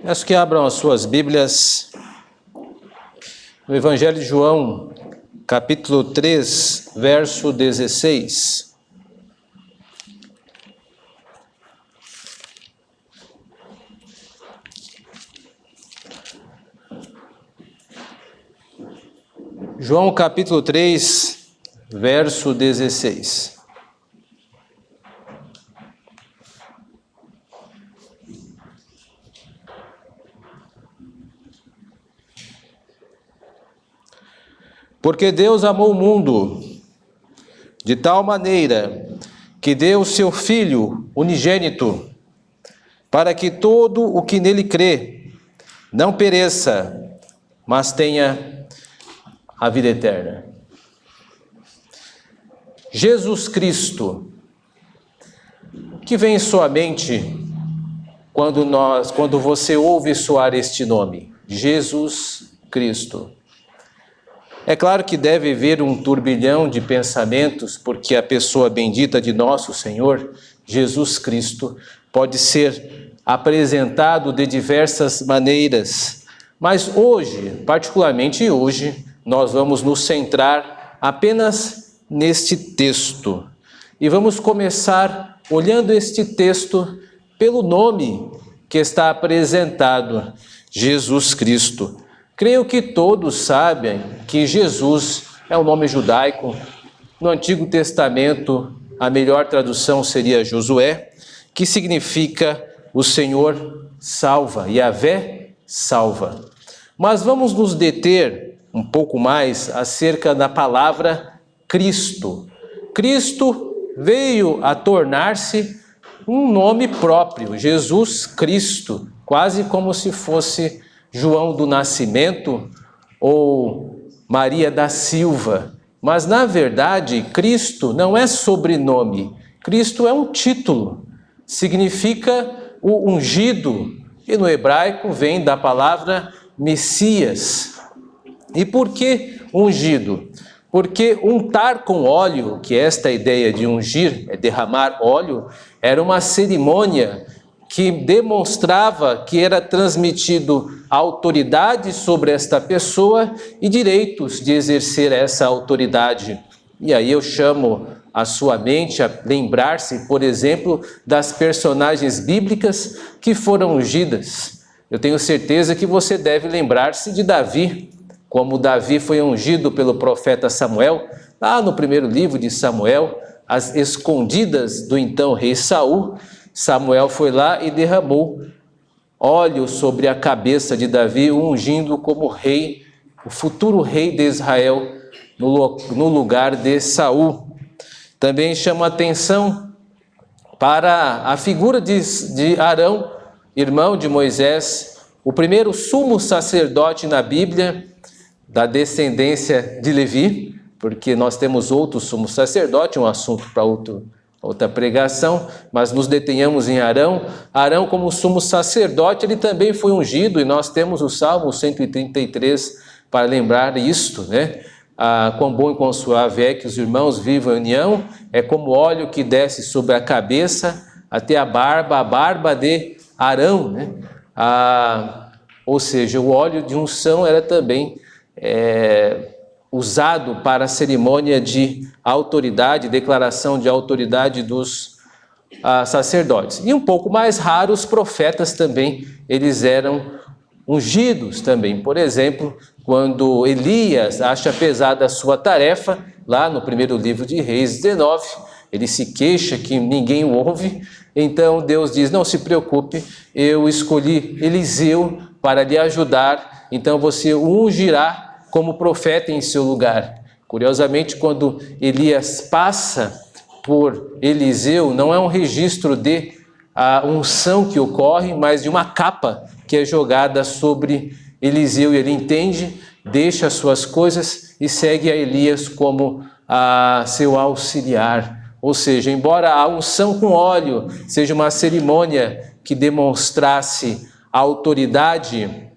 Peço que abram as suas Bíblias no Evangelho de João, capítulo 3, verso 16. João, capítulo 3, verso 16. Porque Deus amou o mundo de tal maneira que deu o seu Filho unigênito, para que todo o que nele crê não pereça, mas tenha a vida eterna. Jesus Cristo. O que vem em sua mente quando você ouve soar este nome? Jesus Cristo. É claro que deve haver um turbilhão de pensamentos, porque a pessoa bendita de nosso Senhor, Jesus Cristo, pode ser apresentado de diversas maneiras. Mas hoje, particularmente hoje, nós vamos nos centrar apenas neste texto. E vamos começar olhando este texto pelo nome que está apresentado, Jesus Cristo. Creio que todos sabem que Jesus é um nome judaico. No Antigo Testamento, a melhor tradução seria Josué, que significa o Senhor salva, Yahvé salva. Mas vamos nos deter um pouco mais acerca da palavra Cristo. Cristo veio a tornar-se um nome próprio, Jesus Cristo, quase como se fosse João do Nascimento ou Maria da Silva. Mas, na verdade, Cristo não é sobrenome. Cristo é um título. Significa o ungido. E no hebraico vem da palavra Messias. E por que ungido? Porque untar com óleo, que esta ideia de ungir, é derramar óleo, era uma cerimônia que demonstrava que era transmitido autoridade sobre esta pessoa e direitos de exercer essa autoridade. E aí eu chamo a sua mente a lembrar-se, por exemplo, das personagens bíblicas que foram ungidas. Eu tenho certeza que você deve lembrar-se de Davi, como Davi foi ungido pelo profeta Samuel, lá no primeiro livro de Samuel, às escondidas do então rei Saul. Samuel foi lá e derramou óleo sobre a cabeça de Davi, ungindo como rei, o futuro rei de Israel, no lugar de Saul. Também chama atenção para a figura de Arão, irmão de Moisés, o primeiro sumo sacerdote na Bíblia, da descendência de Levi, porque nós temos outro sumo sacerdote, um assunto para outra pregação, mas nos detenhamos em Arão. Arão, como sumo sacerdote, ele também foi ungido, e nós temos o Salmo 133 para lembrar isto, né? Quão bom e quão suave é que os irmãos vivam em união, é como óleo que desce sobre a cabeça até a barba de Arão, né? Ou seja, o óleo de unção era também usado para a cerimônia de autoridade, declaração de autoridade dos sacerdotes. E um pouco mais raro, os profetas também, eles eram ungidos também. Por exemplo, quando Elias acha pesada a sua tarefa, lá no primeiro livro de Reis 19, ele se queixa que ninguém o ouve, então Deus diz, não se preocupe, eu escolhi Eliseu para lhe ajudar, então você o ungirá como profeta em seu lugar. Curiosamente, quando Elias passa por Eliseu, não é um registro de unção que ocorre, mas de uma capa que é jogada sobre Eliseu, e ele entende, deixa as suas coisas e segue a Elias como seu auxiliar. Ou seja, embora a unção com óleo seja uma cerimônia que demonstrasse autoridade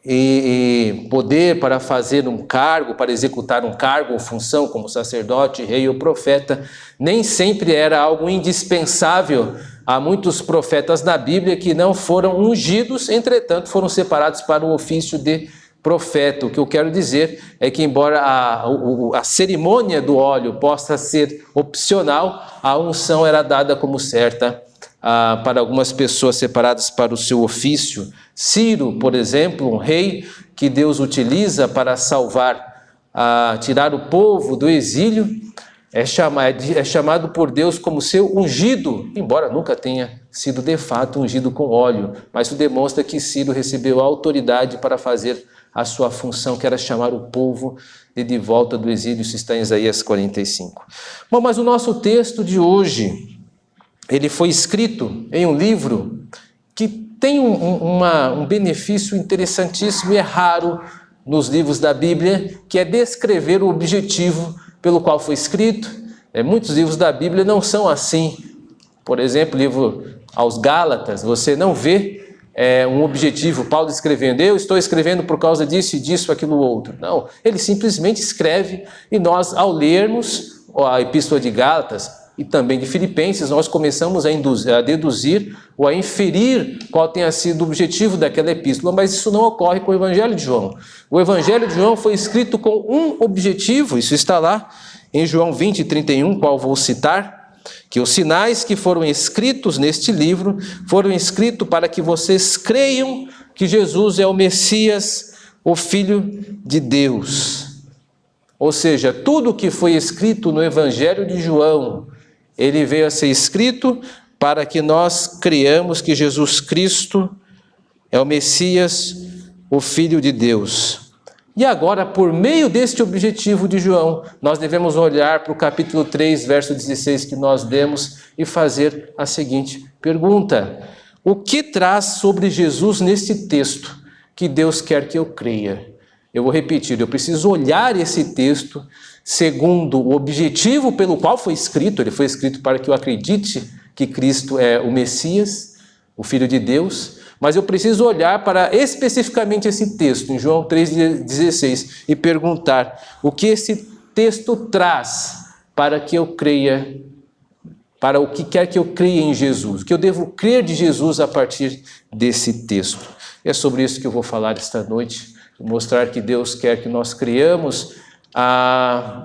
e poder para fazer um cargo, para executar um cargo ou função como sacerdote, rei ou profeta, nem sempre era algo indispensável Há muitos profetas na Bíblia que não foram ungidos, entretanto foram separados para o ofício de profeta. O que eu quero dizer é que, embora a cerimônia do óleo possa ser opcional, a unção era dada como certa para algumas pessoas separadas para o seu ofício. Ciro, por exemplo, um rei que Deus utiliza para salvar, tirar o povo do exílio, é chamado por Deus como seu ungido, embora nunca tenha sido de fato ungido com óleo, mas isso demonstra que Ciro recebeu a autoridade para fazer a sua função, que era chamar o povo de volta do exílio. Isso está em Isaías 45. Bom, mas o nosso texto de hoje, ele foi escrito em um livro que tem um benefício interessantíssimo e é raro nos livros da Bíblia, que é descrever o objetivo pelo qual foi escrito. Muitos livros da Bíblia não são assim. Por exemplo, o livro aos Gálatas, você não vê um objetivo, Paulo escrevendo, eu estou escrevendo por causa disso e disso, aquilo outro. Não, ele simplesmente escreve, e nós, ao lermos a Epístola de Gálatas e também de Filipenses, nós começamos a deduzir ou a inferir qual tenha sido o objetivo daquela epístola, mas isso não ocorre com o Evangelho de João. O Evangelho de João foi escrito com um objetivo, isso está lá em João 20:31, qual vou citar, que os sinais que foram escritos neste livro foram escritos para que vocês creiam que Jesus é o Messias, o Filho de Deus. Ou seja, tudo que foi escrito no Evangelho de João, ele veio a ser escrito para que nós creiamos que Jesus Cristo é o Messias, o Filho de Deus. E agora, por meio deste objetivo de João, nós devemos olhar para o capítulo 3, verso 16 que nós demos e fazer a seguinte pergunta: o que traz sobre Jesus nesse texto que Deus quer que eu creia? Eu vou repetir, eu preciso olhar esse texto segundo o objetivo pelo qual foi escrito. Ele foi escrito para que eu acredite que Cristo é o Messias, o Filho de Deus, mas eu preciso olhar para especificamente esse texto, em João 3,16, e perguntar o que esse texto traz para que eu creia, para o que quer que eu creia em Jesus, o que eu devo crer de Jesus a partir desse texto. É sobre isso que eu vou falar esta noite, mostrar que Deus quer que nós creiamos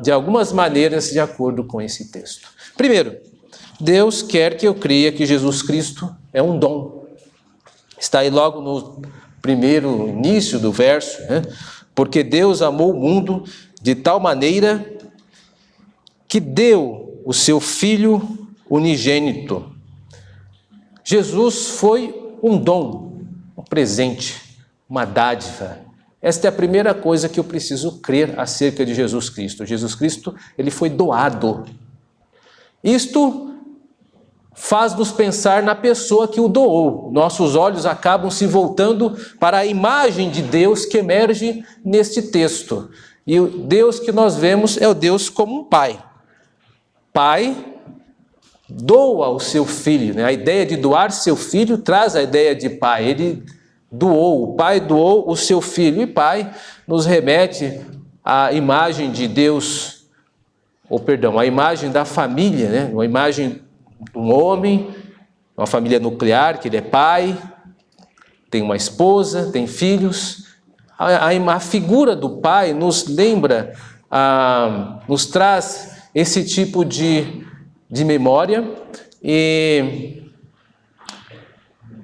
de algumas maneiras de acordo com esse texto. Primeiro, Deus quer que eu creia que Jesus Cristo é um dom. Está aí logo no primeiro início do verso, né? Porque Deus amou o mundo de tal maneira que deu o seu Filho unigênito. Jesus foi um dom, um presente, uma dádiva. Esta é a primeira coisa que eu preciso crer acerca de Jesus Cristo. Jesus Cristo, ele foi doado. Isto faz-nos pensar na pessoa que o doou. Nossos olhos acabam se voltando para a imagem de Deus que emerge neste texto. E o Deus que nós vemos é o Deus como um pai. Pai doa o seu filho, né? A ideia de doar seu filho traz a ideia de pai. Ele doou, o pai doou o seu filho, e pai nos remete à imagem de Deus, a imagem da família, né? Uma imagem de um homem, uma família nuclear, que ele é pai, tem uma esposa, tem filhos. A figura do pai nos lembra, nos traz esse tipo de memória e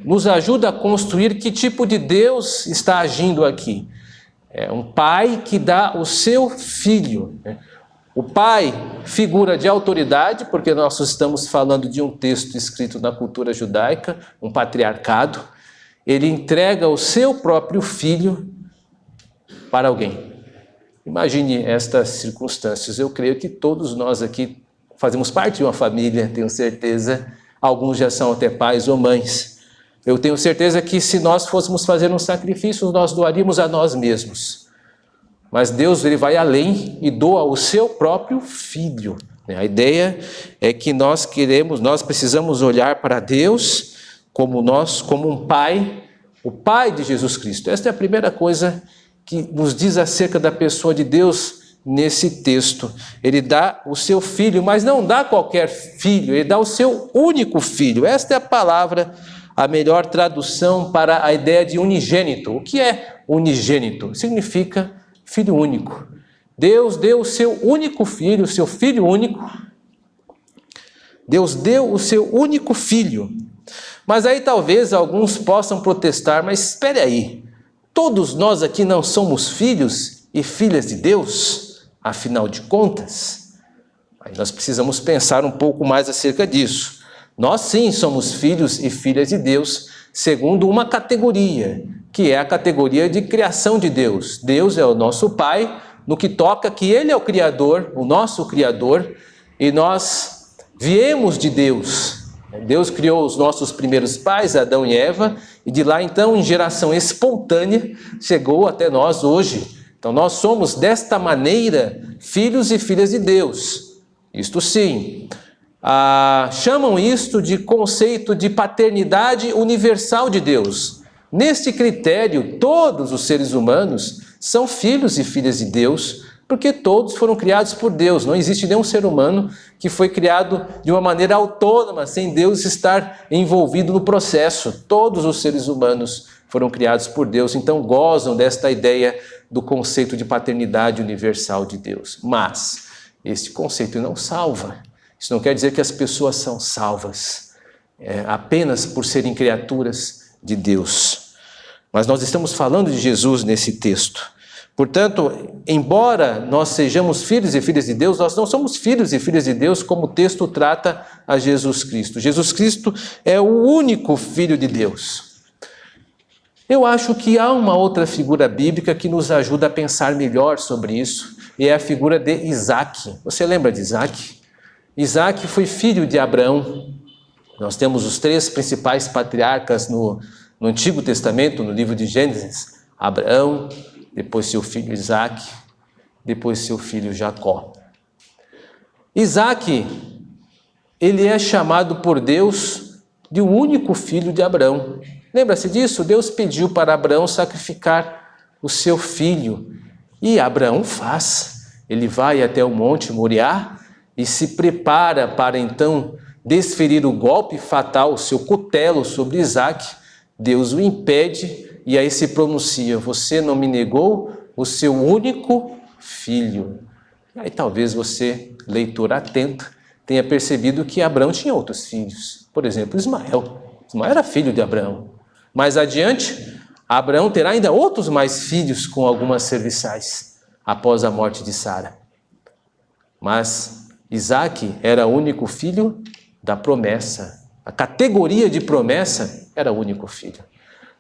nos ajuda a construir que tipo de Deus está agindo aqui. É um pai que dá o seu filho. O pai, figura de autoridade, porque nós estamos falando de um texto escrito na cultura judaica, um patriarcado. Ele entrega o seu próprio filho para alguém. Imagine estas circunstâncias. Eu creio que todos nós aqui fazemos parte de uma família, tenho certeza. Alguns já são até pais ou mães. Eu tenho certeza que se nós fôssemos fazer um sacrifício, nós doaríamos a nós mesmos. Mas Deus, ele vai além e doa o seu próprio filho. A ideia é que nós precisamos olhar para Deus como um pai, o pai de Jesus Cristo. Esta é a primeira coisa que nos diz acerca da pessoa de Deus nesse texto. Ele dá o seu filho, mas não dá qualquer filho, ele dá o seu único filho. Esta é a palavra, a melhor tradução para a ideia de unigênito. O que é unigênito? Significa filho único. Deus deu o seu único filho, o seu filho único. Deus deu o seu único filho. Mas aí talvez alguns possam protestar, mas espere aí, todos nós aqui não somos filhos e filhas de Deus? Afinal de contas, aí nós precisamos pensar um pouco mais acerca disso. Nós sim somos filhos e filhas de Deus, segundo uma categoria, que é a categoria de criação de Deus. Deus é o nosso Pai, no que toca que Ele é o Criador, o nosso Criador, e nós viemos de Deus. Deus criou os nossos primeiros pais, Adão e Eva, e de lá então, em geração espontânea, chegou até nós hoje. Então nós somos desta maneira filhos e filhas de Deus. Isto sim, chamam isto de conceito de paternidade universal de Deus. Neste critério, todos os seres humanos são filhos e filhas de Deus, porque todos foram criados por Deus. Não existe nenhum ser humano que foi criado de uma maneira autônoma, sem Deus estar envolvido no processo. Todos os seres humanos foram criados por Deus, então gozam desta ideia do conceito de paternidade universal de Deus. Mas este conceito não salva. Isso não quer dizer que as pessoas são salvas apenas por serem criaturas de Deus. Mas nós estamos falando de Jesus nesse texto. Portanto, embora nós sejamos filhos e filhas de Deus, nós não somos filhos e filhas de Deus como o texto trata a Jesus Cristo. Jesus Cristo é o único Filho de Deus. Eu acho que há uma outra figura bíblica que nos ajuda a pensar melhor sobre isso, e é a figura de Isaac. Você lembra de Isaac? Isaac foi filho de Abraão. Nós temos os 3 principais patriarcas no Antigo Testamento, no livro de Gênesis: Abraão, depois seu filho Isaac, depois seu filho Jacó. Isaac, ele é chamado por Deus de o único filho de Abraão. Lembra-se disso? Deus pediu para Abraão sacrificar o seu filho. E Abraão faz. Ele vai até o Monte Moriá e se prepara para então desferir o golpe fatal, o seu cutelo sobre Isaac. Deus o impede e aí se pronuncia: você não me negou o seu único filho. Aí talvez você, leitor atento, tenha percebido que Abraão tinha outros filhos. Por exemplo, Ismael. Ismael era filho de Abraão. Mais adiante, Abraão terá ainda outros mais filhos com algumas serviçais, após a morte de Sara. Mas Isaac era o único filho da promessa. A categoria de promessa era o único filho.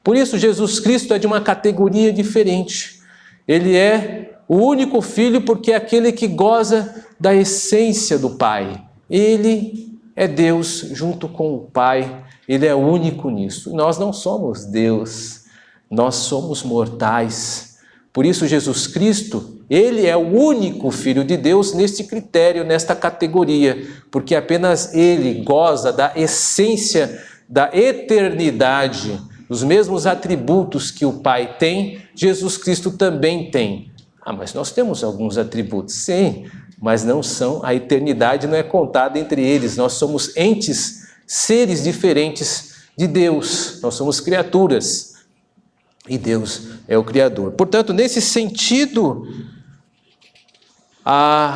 Por isso, Jesus Cristo é de uma categoria diferente. Ele é o único filho porque é aquele que goza da essência do Pai. Ele é Deus junto com o Pai. Ele é único nisso. Nós não somos Deus, nós somos mortais. Por isso, Jesus Cristo, ele é o único Filho de Deus neste critério, nesta categoria, porque apenas ele goza da essência da eternidade. Os mesmos atributos que o Pai tem, Jesus Cristo também tem. Mas nós temos alguns atributos, sim, mas não são, a eternidade não é contada entre eles. Nós somos entes, seres diferentes de Deus. Nós somos criaturas e Deus é o Criador. Portanto, nesse sentido,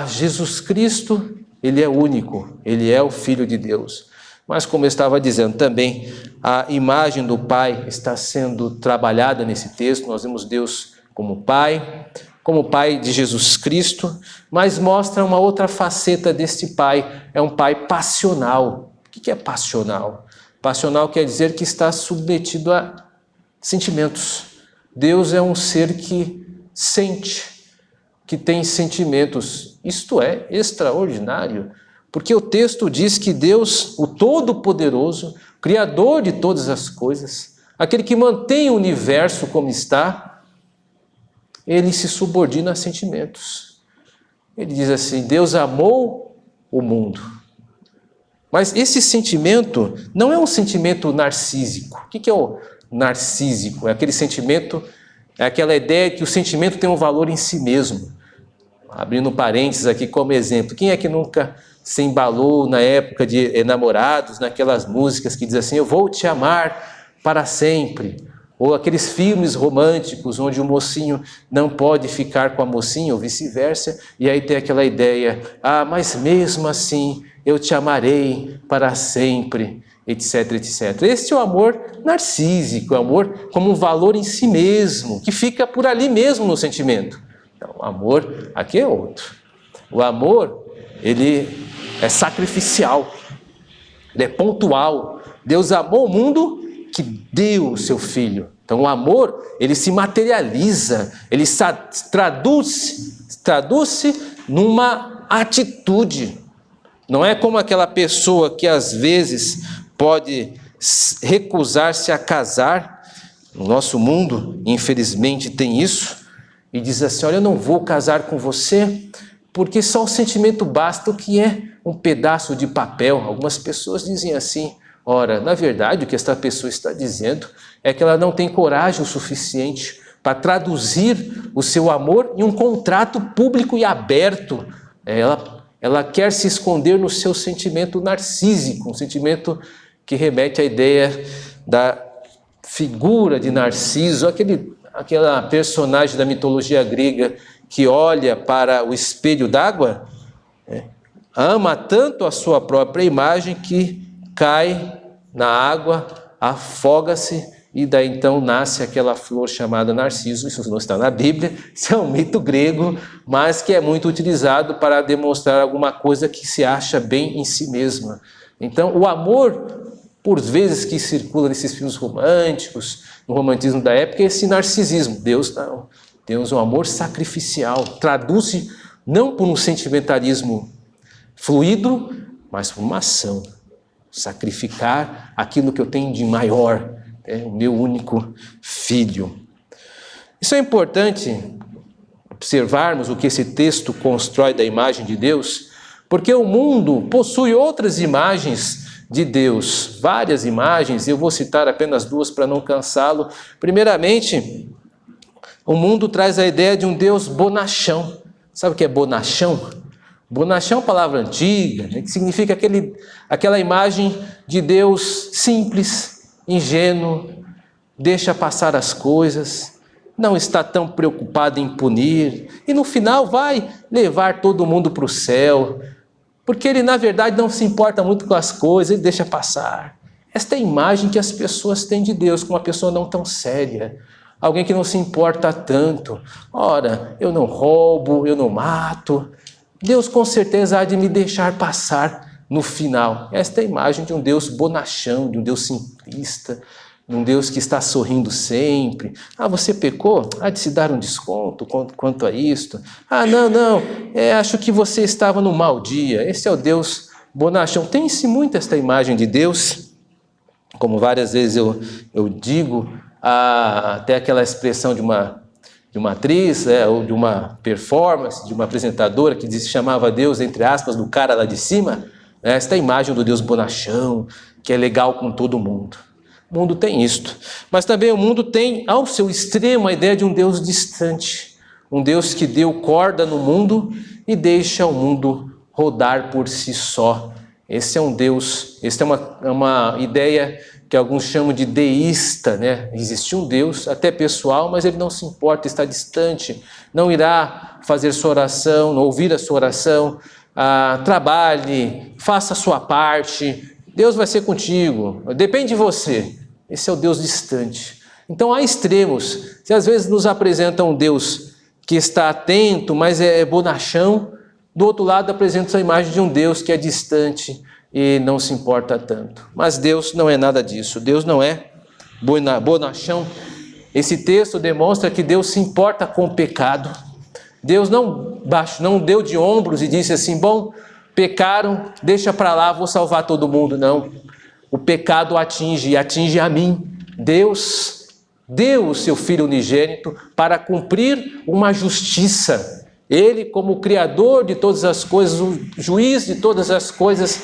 Jesus Cristo, ele é único, ele é o Filho de Deus. Mas, como eu estava dizendo também, a imagem do Pai está sendo trabalhada nesse texto. Nós vemos Deus como Pai de Jesus Cristo, mas mostra uma outra faceta deste Pai. É um Pai passional. O que é passional? Passional quer dizer que está submetido a sentimentos. Deus é um ser que sente, que tem sentimentos. Isto é extraordinário. Porque o texto diz que Deus, o Todo-Poderoso, Criador de todas as coisas, aquele que mantém o universo como está, ele se subordina a sentimentos. Ele diz assim: Deus amou o mundo. Mas esse sentimento não é um sentimento narcísico. O que é o narcísico? É aquele sentimento, é aquela ideia que o sentimento tem um valor em si mesmo. abrindo parênteses aqui como exemplo, quem é que nunca se embalou na época de namorados, naquelas músicas que dizem assim, eu vou te amar para sempre, ou aqueles filmes românticos onde o mocinho não pode ficar com a mocinha ou vice-versa, e aí tem aquela ideia, mas mesmo assim eu te amarei para sempre, etc, etc. Este é o amor narcísico, o amor como um valor em si mesmo, que fica por ali mesmo no sentimento. Então, o amor aqui é outro. O amor, ele é sacrificial, ele é pontual. Deus amou o mundo que deu o seu Filho. Então o amor, ele se materializa, ele traduz-se numa atitude. Não é como aquela pessoa que às vezes pode recusar-se a casar. No nosso mundo, infelizmente, tem isso. E diz assim, olha, eu não vou casar com você, porque só o sentimento basta, o que é um pedaço de papel. Algumas pessoas dizem assim. Ora, na verdade, o que esta pessoa está dizendo é que ela não tem coragem o suficiente para traduzir o seu amor em um contrato público e aberto. Ela quer se esconder no seu sentimento narcísico, um sentimento que remete à ideia da figura de Narciso, aquela personagem da mitologia grega que olha para o espelho d'água, ama tanto a sua própria imagem que cai na água, afoga-se e daí então nasce aquela flor chamada Narciso. Isso não está na Bíblia, isso é um mito grego, mas que é muito utilizado para demonstrar alguma coisa que se acha bem em si mesma. Então o amor, por vezes que circula nesses filmes românticos, no romantismo da época, é esse narcisismo. Deus não, Deus é um amor sacrificial, traduz-se não por um sentimentalismo fluido, mas por uma ação. Sacrificar aquilo que eu tenho de maior, o meu único filho. Isso é importante observarmos o que esse texto constrói da imagem de Deus, porque o mundo possui outras imagens de Deus, várias imagens, eu vou citar apenas duas para não cansá-lo. Primeiramente, o mundo traz a ideia de um Deus bonachão. Sabe o que é bonachão? Bonachão é uma palavra antiga, que significa aquela imagem de Deus simples, ingênuo, deixa passar as coisas, não está tão preocupado em punir, e no final vai levar todo mundo para o céu, porque ele na verdade não se importa muito com as coisas, ele deixa passar. Esta é a imagem que as pessoas têm de Deus, como uma pessoa não tão séria, alguém que não se importa tanto. Ora, eu não roubo, eu não mato, Deus com certeza há de me deixar passar no final. Esta é a imagem de um Deus bonachão, de um Deus simplista, de um Deus que está sorrindo sempre. Você pecou? Há de se dar um desconto quanto a isto. Não, acho que você estava no mau dia. Esse é o Deus bonachão. Tem-se muito esta imagem de Deus, como várias vezes eu digo, até aquela expressão de uma atriz, ou de uma performance, de uma apresentadora que chamava Deus, entre aspas, do cara lá de cima, esta imagem do Deus bonachão, que é legal com todo mundo. O mundo tem isto. Mas também o mundo tem, ao seu extremo, a ideia de um Deus distante, um Deus que deu corda no mundo e deixa o mundo rodar por si só. Esse é um Deus, essa é uma ideia que alguns chamam de deísta, Existe um Deus, até pessoal, mas ele não se importa, está distante, não irá fazer sua oração, não ouvir a sua oração, trabalhe, faça a sua parte, Deus vai ser contigo, depende de você. Esse é o Deus distante. Então há extremos, se às vezes nos apresenta um Deus que está atento, mas é bonachão, do outro lado apresenta a imagem de um Deus que é distante, e não se importa tanto. Mas Deus não é nada disso. Deus não é bonachão. Esse texto demonstra que Deus se importa com o pecado. Deus não deu de ombros e disse assim, bom, pecaram, deixa para lá, vou salvar todo mundo. Não. O pecado atinge a mim. Deus deu o seu Filho unigênito para cumprir uma justiça. Ele, como o Criador de todas as coisas, o juiz de todas as coisas,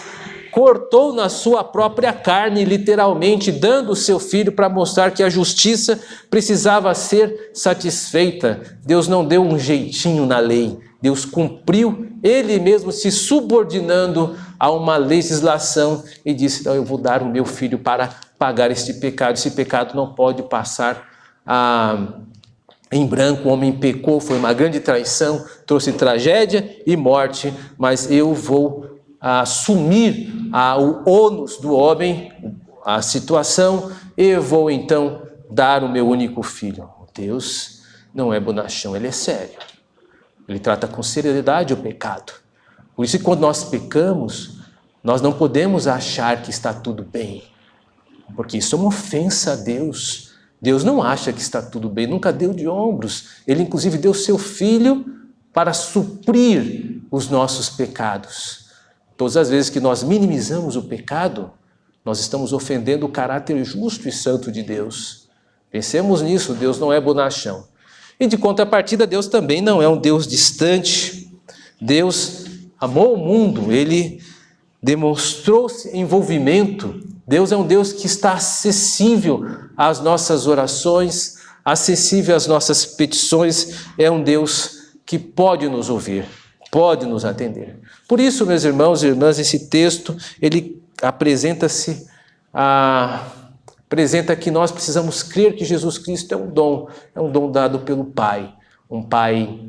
cortou na sua própria carne, literalmente, dando o seu Filho para mostrar que a justiça precisava ser satisfeita. Deus não deu um jeitinho na lei, Deus cumpriu, ele mesmo se subordinando a uma legislação e disse: não, eu vou dar o meu filho para pagar este pecado. Esse pecado não pode passar em branco. O homem pecou, foi uma grande traição, trouxe tragédia e morte, mas eu vou assumir o ônus do homem, a situação, e vou então dar o meu único filho. Deus não é bonachão, ele é sério. Ele trata com seriedade o pecado. Por isso que quando nós pecamos, nós não podemos achar que está tudo bem, porque isso é uma ofensa a Deus. Deus não acha que está tudo bem, nunca deu de ombros. Ele inclusive deu seu filho para suprir os nossos pecados. Todas as vezes que nós minimizamos o pecado, nós estamos ofendendo o caráter justo e santo de Deus. Pensemos nisso, Deus não é bonachão. E de contrapartida, Deus também não é um Deus distante. Deus amou o mundo, ele demonstrou envolvimento. Deus é um Deus que está acessível às nossas orações, acessível às nossas petições. É um Deus que pode nos ouvir, pode nos atender. Por isso, meus irmãos e irmãs, esse texto, ele apresenta que nós precisamos crer que Jesus Cristo é um dom dado pelo Pai. Um Pai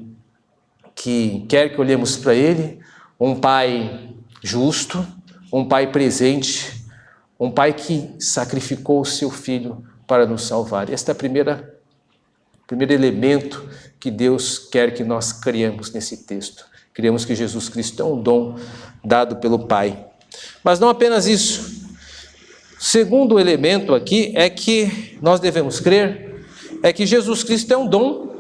que quer que olhemos para Ele, um Pai justo, um Pai presente, um Pai que sacrificou o seu Filho para nos salvar. Este é o primeiro elemento que Deus quer que nós criemos nesse texto. Criamos que Jesus Cristo é um dom dado pelo Pai. Mas não apenas isso. O segundo elemento aqui é que nós devemos crer, é que Jesus Cristo é um dom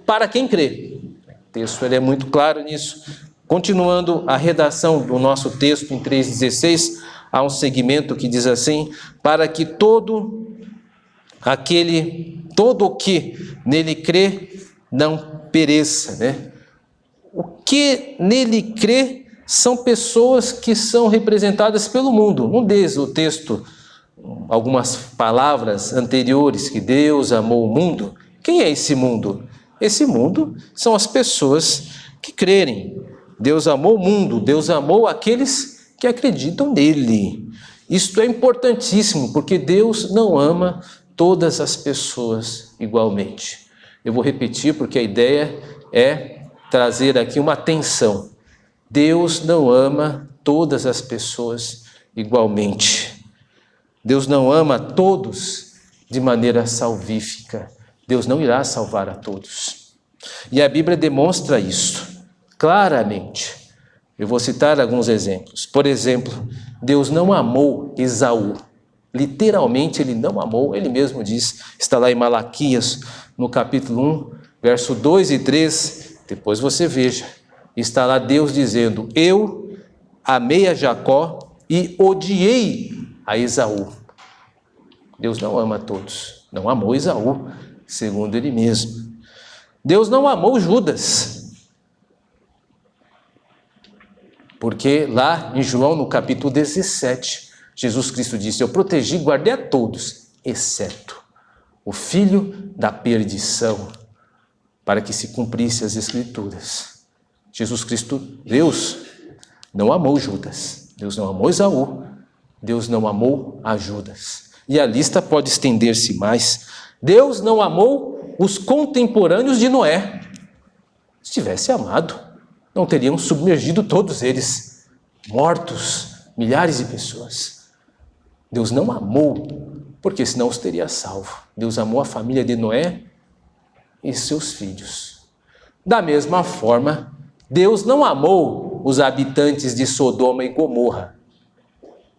para quem crê. O texto ele é muito claro nisso. Continuando a redação do nosso texto em 3,16, há um segmento que diz assim: para que todo o que nele crê não pereça, né? O que nele crê são pessoas que são representadas pelo mundo. Não diz o texto algumas palavras anteriores, que Deus amou o mundo. Quem é esse mundo? Esse mundo são as pessoas que crerem. Deus amou o mundo, Deus amou aqueles que acreditam nele. Isto é importantíssimo, porque Deus não ama todas as pessoas igualmente. Eu vou repetir, porque a ideia é trazer aqui uma tensão. Deus não ama todas as pessoas igualmente. Deus não ama todos de maneira salvífica. Deus não irá salvar a todos. E a Bíblia demonstra isso claramente. Eu vou citar alguns exemplos. Por exemplo, Deus não amou Esaú. Literalmente, ele não amou. Ele mesmo diz, está lá em Malaquias, no capítulo 1, verso 2 e 3. Depois você veja. Está lá Deus dizendo: eu amei a Jacó e odiei a Esaú. Deus não ama a todos. Não amou Esaú, segundo ele mesmo. Deus não amou Judas. Porque lá em João, no capítulo 17, Jesus Cristo disse: eu protegi e guardei a todos, exceto o filho da perdição, para que se cumprisse as Escrituras. Jesus Cristo, Deus, não amou Judas. Deus não amou Esaú. Deus não amou a Judas. E a lista pode estender-se mais. Deus não amou os contemporâneos de Noé. Se tivesse amado, não teriam submergido todos eles, mortos, milhares de pessoas. Deus não amou, porque senão os teria salvo. Deus amou a família de Noé e seus filhos. Da mesma forma, Deus não amou os habitantes de Sodoma e Gomorra.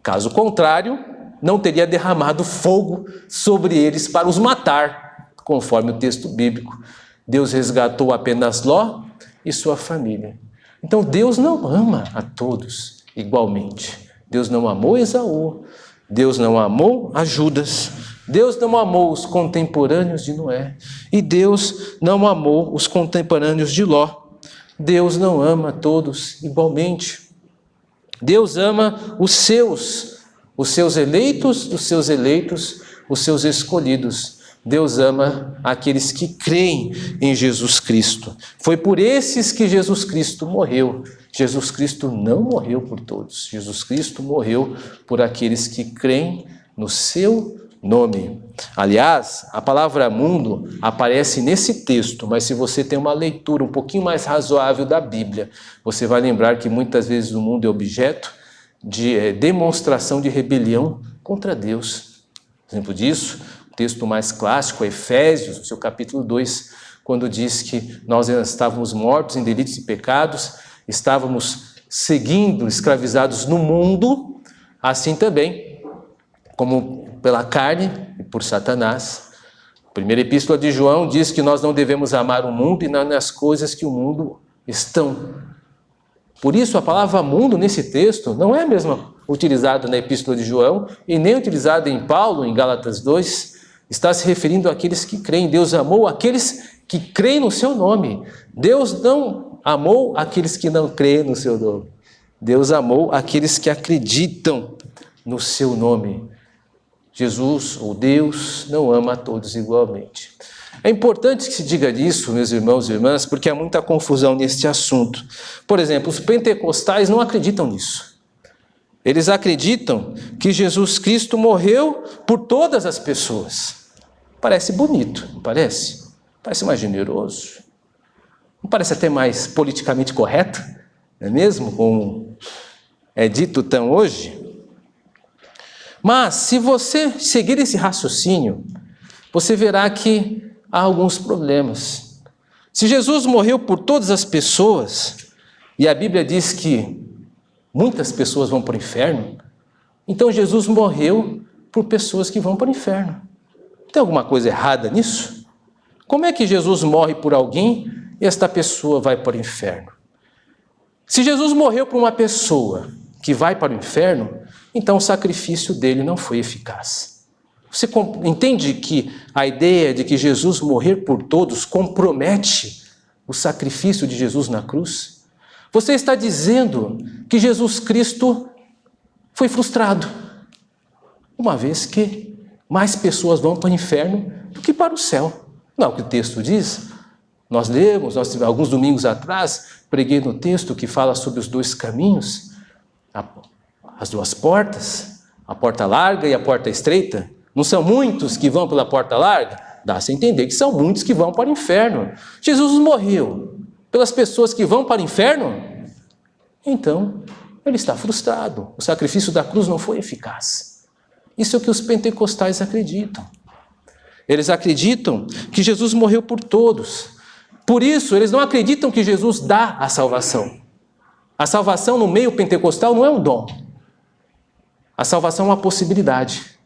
Caso contrário, não teria derramado fogo sobre eles para os matar, conforme o texto bíblico. Deus resgatou apenas Ló e sua família. Então Deus não ama a todos igualmente. Deus não amou Esaú, Deus não amou a Judas, Deus não amou os contemporâneos de Noé e Deus não amou os contemporâneos de Ló. Deus não ama todos igualmente. Deus ama os seus eleitos, os seus escolhidos. Deus ama aqueles que creem em Jesus Cristo. Foi por esses que Jesus Cristo morreu. Jesus Cristo não morreu por todos. Jesus Cristo morreu por aqueles que creem no seu nome. Aliás, a palavra mundo aparece nesse texto, mas se você tem uma leitura um pouquinho mais razoável da Bíblia, você vai lembrar que muitas vezes o mundo é objeto de demonstração de rebelião contra Deus. Exemplo disso, o texto mais clássico é Efésios, no seu capítulo 2, quando diz que nós estávamos mortos em delitos e pecados, estávamos seguindo, escravizados no mundo, assim também, como pela carne e por Satanás. A primeira epístola de João diz que nós não devemos amar o mundo e não as coisas que o mundo estão. Por isso, a palavra mundo nesse texto não é a mesma utilizada na epístola de João e nem utilizada em Paulo, em Gálatas 2. Está se referindo àqueles que creem. Deus amou aqueles que creem no seu nome. Deus não amou aqueles que não creem no seu nome. Deus amou aqueles que acreditam no seu nome. Jesus, ou Deus, não ama a todos igualmente. É importante que se diga disso, meus irmãos e irmãs, porque há muita confusão neste assunto. Por exemplo, os pentecostais não acreditam nisso. Eles acreditam que Jesus Cristo morreu por todas as pessoas. Parece bonito, não parece? Parece mais generoso. Não parece até mais politicamente correto, não é mesmo? Como é dito tão hoje. Mas, se você seguir esse raciocínio, você verá que há alguns problemas. Se Jesus morreu por todas as pessoas, e a Bíblia diz que muitas pessoas vão para o inferno, então Jesus morreu por pessoas que vão para o inferno. Tem alguma coisa errada nisso? Como é que Jesus morre por alguém e esta pessoa vai para o inferno? Se Jesus morreu por uma pessoa que vai para o inferno, então o sacrifício dele não foi eficaz. Você entende que a ideia de que Jesus morrer por todos compromete o sacrifício de Jesus na cruz? Você está dizendo que Jesus Cristo foi frustrado, uma vez que mais pessoas vão para o inferno do que para o céu. Não é o que o texto diz? Nós lemos, alguns domingos atrás, preguei no texto que fala sobre os dois caminhos, as duas portas, a porta larga e a porta estreita. Não são muitos que vão pela porta larga? Dá-se a entender que são muitos que vão para o inferno. Jesus morreu pelas pessoas que vão para o inferno? Então, ele está frustrado. O sacrifício da cruz não foi eficaz. Isso é o que os pentecostais acreditam. Eles acreditam que Jesus morreu por todos. Por isso, eles não acreditam que Jesus dá a salvação. A salvação no meio pentecostal não é um dom. A salvação é uma possibilidade.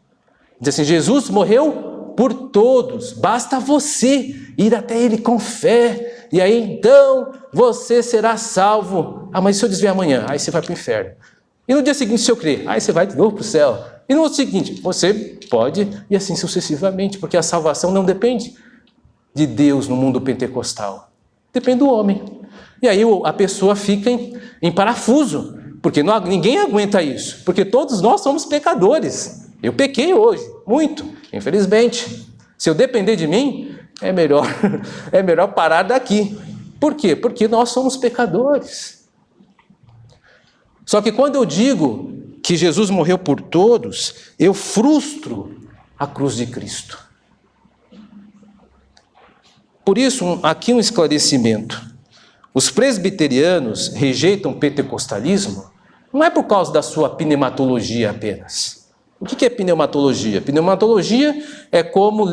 Diz assim, Jesus morreu por todos, basta você ir até Ele com fé, e aí então você será salvo. Ah, mas e se eu desviar amanhã? Aí você vai para o inferno. E no dia seguinte, se eu crer? Aí você vai de novo para o céu. E no outro seguinte, você pode, e assim sucessivamente, porque a salvação não depende de Deus no mundo pentecostal. Depende do homem. E aí a pessoa fica em parafuso, porque ninguém aguenta isso, porque todos nós somos pecadores. Eu pequei hoje, muito, infelizmente. Se eu depender de mim, é melhor parar daqui. Por quê? Porque nós somos pecadores. Só que quando eu digo que Jesus morreu por todos, eu frustro a cruz de Cristo. Por isso, aqui um esclarecimento. Os presbiterianos rejeitam o pentecostalismo não é por causa da sua pneumatologia apenas. O que é pneumatologia? Pneumatologia é como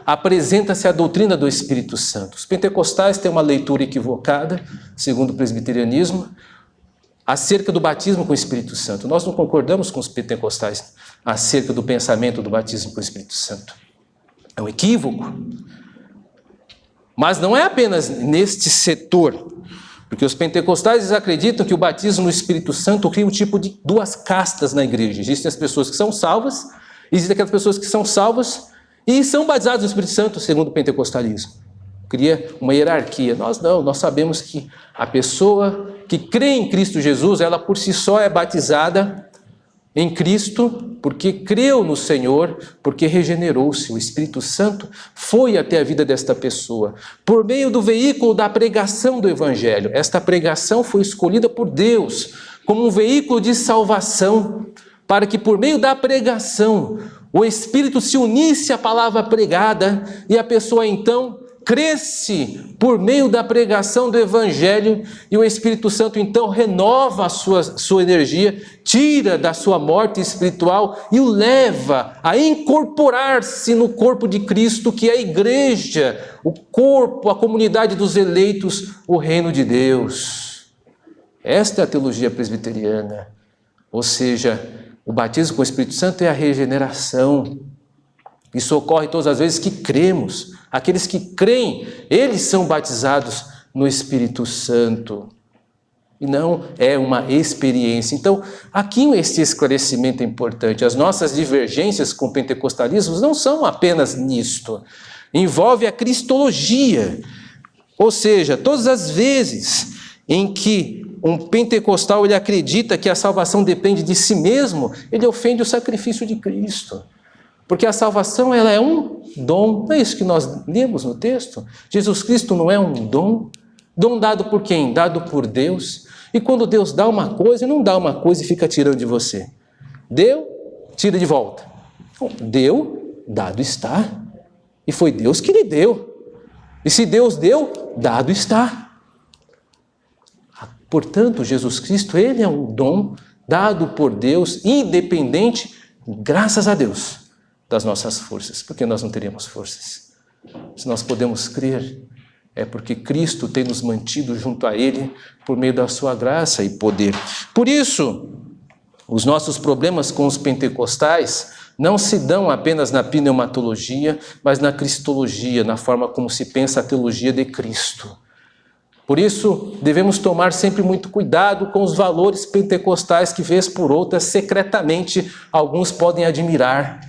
apresenta-se a doutrina do Espírito Santo. Os pentecostais têm uma leitura equivocada, segundo o presbiterianismo, acerca do batismo com o Espírito Santo. Nós não concordamos com os pentecostais acerca do pensamento do batismo com o Espírito Santo. É um equívoco. Mas não é apenas neste setor, porque os pentecostais acreditam que o batismo no Espírito Santo cria um tipo de duas castas na igreja. Existem as pessoas que são salvas, e existem aquelas pessoas que são salvas e são batizadas no Espírito Santo, segundo o pentecostalismo. Cria uma hierarquia. Nós não, nós sabemos que a pessoa que crê em Cristo Jesus, ela por si só é batizada em Cristo, porque creu no Senhor, porque regenerou-se. O Espírito Santo foi até a vida desta pessoa, por meio do veículo da pregação do Evangelho. Esta pregação foi escolhida por Deus como um veículo de salvação, para que por meio da pregação o Espírito se unisse à palavra pregada e a pessoa então cresce por meio da pregação do Evangelho, e o Espírito Santo então renova a sua energia, tira da sua morte espiritual e o leva a incorporar-se no corpo de Cristo, que é a igreja, o corpo, a comunidade dos eleitos, o reino de Deus. Esta é a teologia presbiteriana, ou seja, o batismo com o Espírito Santo é a regeneração. Isso ocorre todas as vezes que cremos. Aqueles que creem, eles são batizados no Espírito Santo. E não é uma experiência. Então, aqui este esclarecimento é importante. As nossas divergências com o pentecostalismo não são apenas nisto. Envolve a cristologia. Ou seja, todas as vezes em que um pentecostal ele acredita que a salvação depende de si mesmo, ele ofende o sacrifício de Cristo. Porque a salvação ela é um dom, não é isso que nós lemos no texto? Jesus Cristo não é um dom? Dom dado por quem? Dado por Deus. E quando Deus dá uma coisa, não dá uma coisa e fica tirando de você. Deu, tira de volta. Deu, dado está. E foi Deus que lhe deu. E se Deus deu, dado está. Portanto, Jesus Cristo, ele é um dom dado por Deus, independente, graças a Deus, das nossas forças, porque nós não teríamos forças. Se nós podemos crer, é porque Cristo tem nos mantido junto a Ele por meio da sua graça e poder. Por isso, os nossos problemas com os pentecostais não se dão apenas na pneumatologia, mas na cristologia, na forma como se pensa a teologia de Cristo. Por isso, devemos tomar sempre muito cuidado com os valores pentecostais que, vez por outra, secretamente, alguns podem admirar.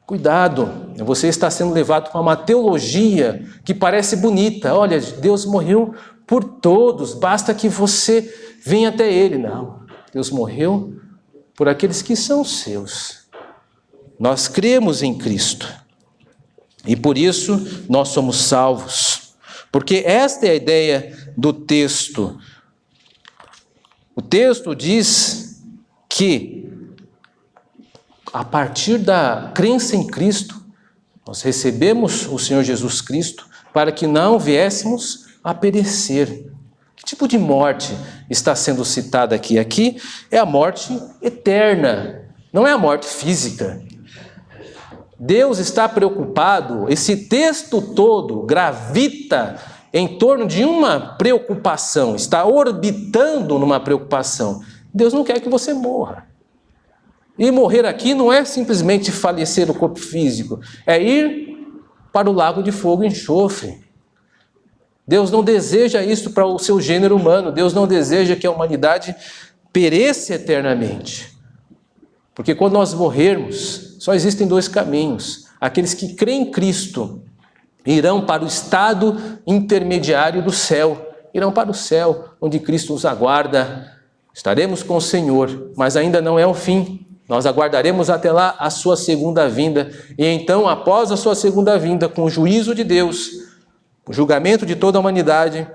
Cuidado, você está sendo levado para uma teologia que parece bonita. Olha, Deus morreu por todos, basta que você venha até Ele. Não, Deus morreu por aqueles que são seus. Nós cremos em Cristo e por isso nós somos salvos. Porque esta é a ideia do texto. O texto diz que, a partir da crença em Cristo, nós recebemos o Senhor Jesus Cristo para que não viéssemos a perecer. Que tipo de morte está sendo citada aqui? Aqui é a morte eterna, não é a morte física. Deus está preocupado, esse texto todo gravita em torno de uma preocupação, está orbitando numa preocupação. Deus não quer que você morra. E morrer aqui não é simplesmente falecer o corpo físico, é ir para o lago de fogo e enxofre. Deus não deseja isso para o seu gênero humano, Deus não deseja que a humanidade pereça eternamente. Porque quando nós morrermos, só existem dois caminhos. Aqueles que creem em Cristo irão para o estado intermediário do céu. Irão para o céu, onde Cristo nos aguarda. Estaremos com o Senhor, mas ainda não é o fim. Nós aguardaremos até lá a sua segunda vinda. E então, após a sua segunda vinda, com o juízo de Deus, o julgamento de toda a humanidade,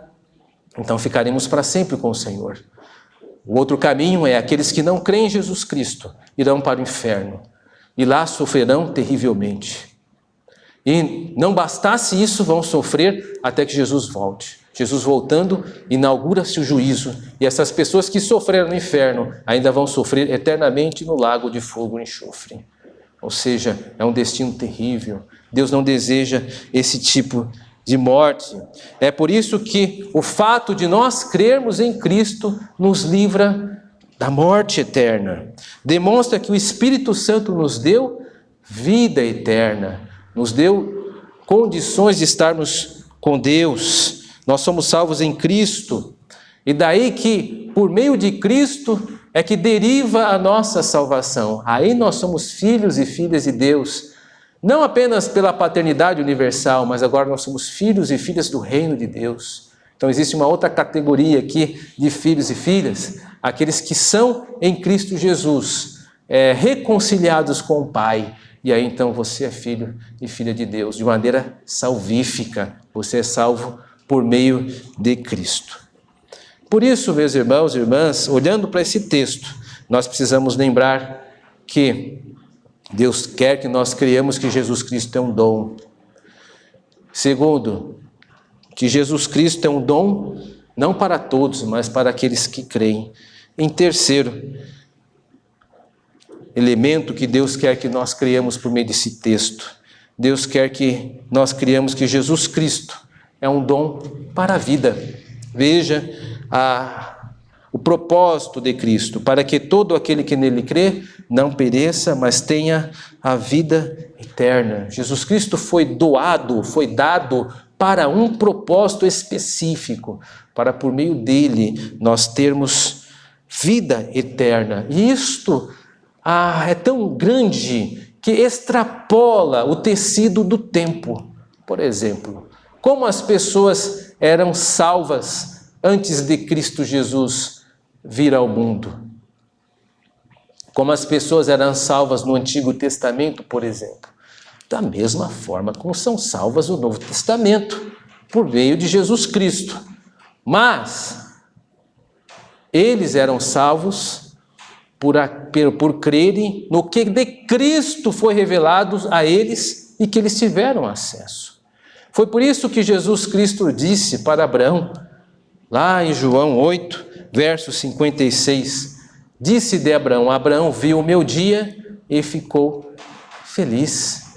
então ficaremos para sempre com o Senhor. O outro caminho é aqueles que não creem em Jesus Cristo, irão para o inferno. E lá sofrerão terrivelmente. E não bastasse isso, vão sofrer até que Jesus volte. Jesus voltando, inaugura-se o juízo. E essas pessoas que sofreram no inferno ainda vão sofrer eternamente no lago de fogo e enxofre. Ou seja, é um destino terrível. Deus não deseja esse tipo de morte. É por isso que o fato de nós crermos em Cristo nos livra da morte eterna. Demonstra que o Espírito Santo nos deu vida eterna, nos deu condições de estarmos com Deus. Nós somos salvos em Cristo. E daí que, por meio de Cristo, é que deriva a nossa salvação. Aí nós somos filhos e filhas de Deus. Não apenas pela paternidade universal, mas agora nós somos filhos e filhas do reino de Deus. Então existe uma outra categoria aqui de filhos e filhas, aqueles que são em Cristo Jesus, reconciliados com o Pai. E aí então você é filho e filha de Deus, de maneira salvífica. Você é salvo por meio de Cristo. Por isso, meus irmãos e irmãs, olhando para esse texto, nós precisamos lembrar que Deus quer que nós creiamos que Jesus Cristo é um dom. Segundo, que Jesus Cristo é um dom não para todos, mas para aqueles que creem. Em terceiro elemento que Deus quer que nós creiamos por meio desse texto, Deus quer que nós creiamos que Jesus Cristo é um dom para a vida. Veja o propósito de Cristo, para que todo aquele que nele crê não pereça, mas tenha a vida eterna. Jesus Cristo foi dado para um propósito específico, para por meio dele nós termos vida eterna. E isto é tão grande que extrapola o tecido do tempo. Por exemplo, como as pessoas eram salvas antes de Cristo Jesus vir ao mundo. Como as pessoas eram salvas no Antigo Testamento, por exemplo. Da mesma forma como são salvas no Novo Testamento, por meio de Jesus Cristo. Mas eles eram salvos por crerem no que de Cristo foi revelado a eles e que eles tiveram acesso. Foi por isso que Jesus Cristo disse para Abraão, lá em João 8, verso 56, disse de Abraão: Abraão viu o meu dia e ficou feliz.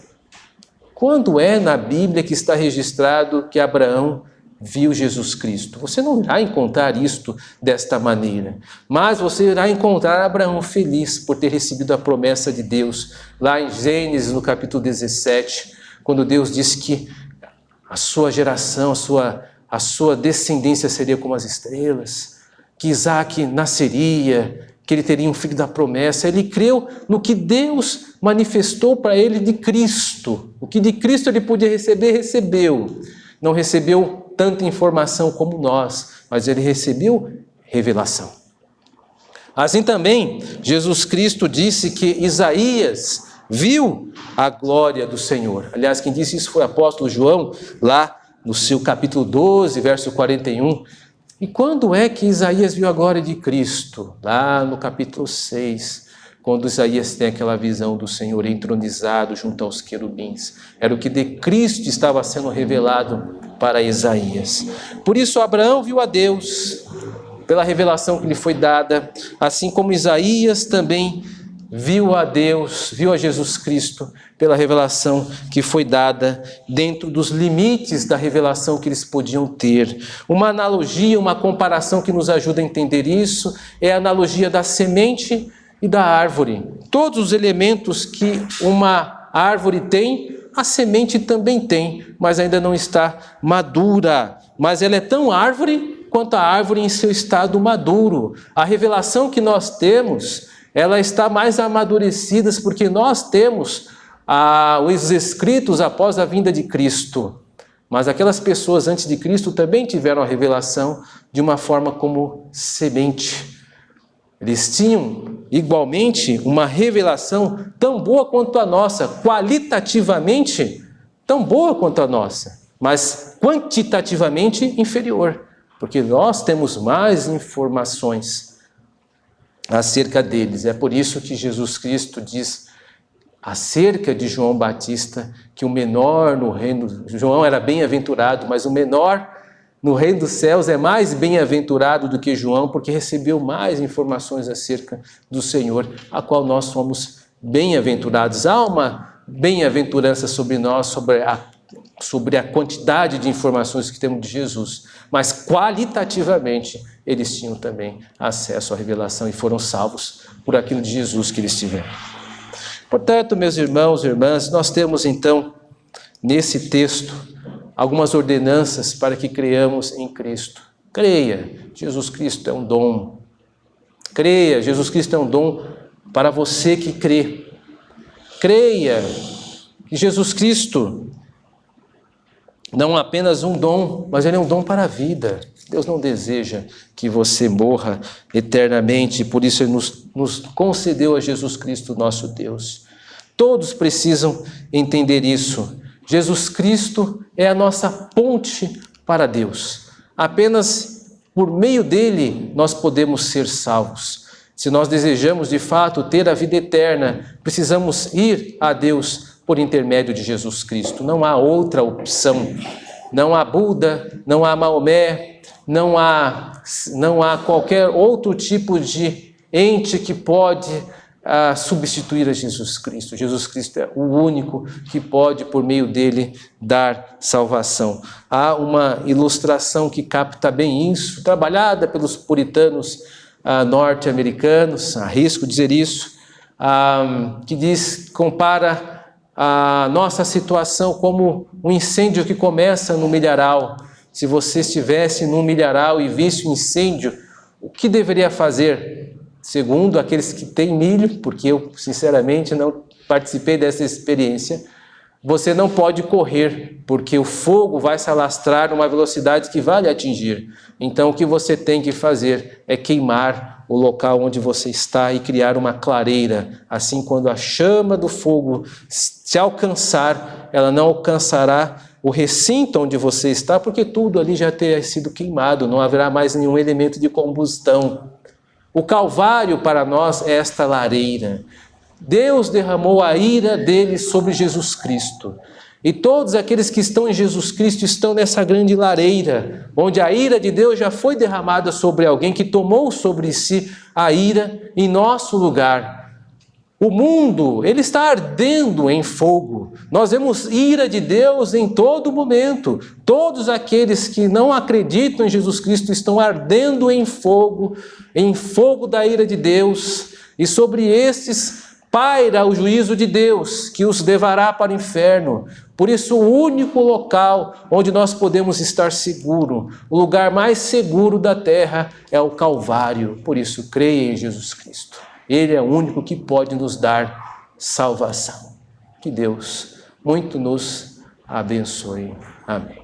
Quando é na Bíblia que está registrado que Abraão viu Jesus Cristo? Você não irá encontrar isto desta maneira, mas você irá encontrar Abraão feliz por ter recebido a promessa de Deus, lá em Gênesis, no capítulo 17, quando Deus disse que a sua geração, a sua descendência seria como as estrelas, que Isaac nasceria, que ele teria um filho da promessa. Ele creu no que Deus manifestou para ele de Cristo. O que de Cristo ele podia receber, recebeu. Não recebeu tanta informação como nós, mas ele recebeu revelação. Assim também, Jesus Cristo disse que Isaías viu a glória do Senhor. Aliás, quem disse isso foi o apóstolo João, lá no seu capítulo 12, verso 41. E quando é que Isaías viu a glória de Cristo? Lá no capítulo 6, quando Isaías tem aquela visão do Senhor entronizado junto aos querubins. Era o que de Cristo estava sendo revelado para Isaías. Por isso Abraão viu a Deus, pela revelação que lhe foi dada, assim como Isaías também viu a Deus, viu a Jesus Cristo, pela revelação que foi dada dentro dos limites da revelação que eles podiam ter. Uma analogia, uma comparação que nos ajuda a entender isso é a analogia da semente e da árvore. Todos os elementos que uma árvore tem, a semente também tem, mas ainda não está madura. Mas ela é tão árvore quanto a árvore em seu estado maduro. A revelação que nós temos, ela está mais amadurecida porque nós temos os escritos após a vinda de Cristo. Mas aquelas pessoas antes de Cristo também tiveram a revelação de uma forma como semente. Eles tinham igualmente uma revelação tão boa quanto a nossa, qualitativamente tão boa quanto a nossa, mas quantitativamente inferior, porque nós temos mais informações acerca deles. É por isso que Jesus Cristo diz acerca de João Batista que o menor no reino, João era bem-aventurado, mas o menor no reino dos céus é mais bem-aventurado do que João, porque recebeu mais informações acerca do Senhor, a qual nós somos bem-aventurados. Há uma bem-aventurança sobre nós, sobre a quantidade de informações que temos de Jesus, mas qualitativamente eles tinham também acesso à revelação e foram salvos por aquilo de Jesus que eles tiveram. Portanto, meus irmãos e irmãs, nós temos então, nesse texto, algumas ordenanças para que creiamos em Cristo. Creia, Jesus Cristo é um dom. Creia, Jesus Cristo é um dom para você que crê. Creia que Jesus Cristo não apenas um dom, mas ele é um dom para a vida. Deus não deseja que você morra eternamente, por isso ele nos concedeu a Jesus Cristo, nosso Deus. Todos precisam entender isso. Jesus Cristo é a nossa ponte para Deus. Apenas por meio dele nós podemos ser salvos. Se nós desejamos de fato ter a vida eterna, precisamos ir a Deus por intermédio de Jesus Cristo. Não há outra opção. Não há Buda, não há Maomé, não há qualquer outro tipo de ente que pode substituir a Jesus Cristo. Jesus Cristo é o único que pode, por meio dele, dar salvação. Há uma ilustração que capta bem isso, trabalhada pelos puritanos norte-americanos, arrisco dizer isso, que compara a nossa situação como um incêndio que começa no milharal. Se você estivesse num milharal e visse um incêndio, o que deveria fazer? Segundo aqueles que têm milho, porque eu sinceramente não participei dessa experiência, você não pode correr, porque o fogo vai se alastrar numa velocidade que vai lhe atingir. Então o que você tem que fazer é queimar o local onde você está e criar uma clareira. Assim, quando a chama do fogo se alcançar, ela não alcançará o recinto onde você está, porque tudo ali já terá sido queimado, não haverá mais nenhum elemento de combustão. O Calvário para nós é esta lareira. Deus derramou a ira dele sobre Jesus Cristo. E todos aqueles que estão em Jesus Cristo estão nessa grande lareira, onde a ira de Deus já foi derramada sobre alguém que tomou sobre si a ira em nosso lugar. O mundo, ele está ardendo em fogo. Nós vemos ira de Deus em todo momento. Todos aqueles que não acreditam em Jesus Cristo estão ardendo em fogo da ira de Deus. E sobre esses paira o juízo de Deus, que os levará para o inferno. Por isso, o único local onde nós podemos estar seguros, o lugar mais seguro da terra, é o Calvário. Por isso, creia em Jesus Cristo. Ele é o único que pode nos dar salvação. Que Deus muito nos abençoe. Amém.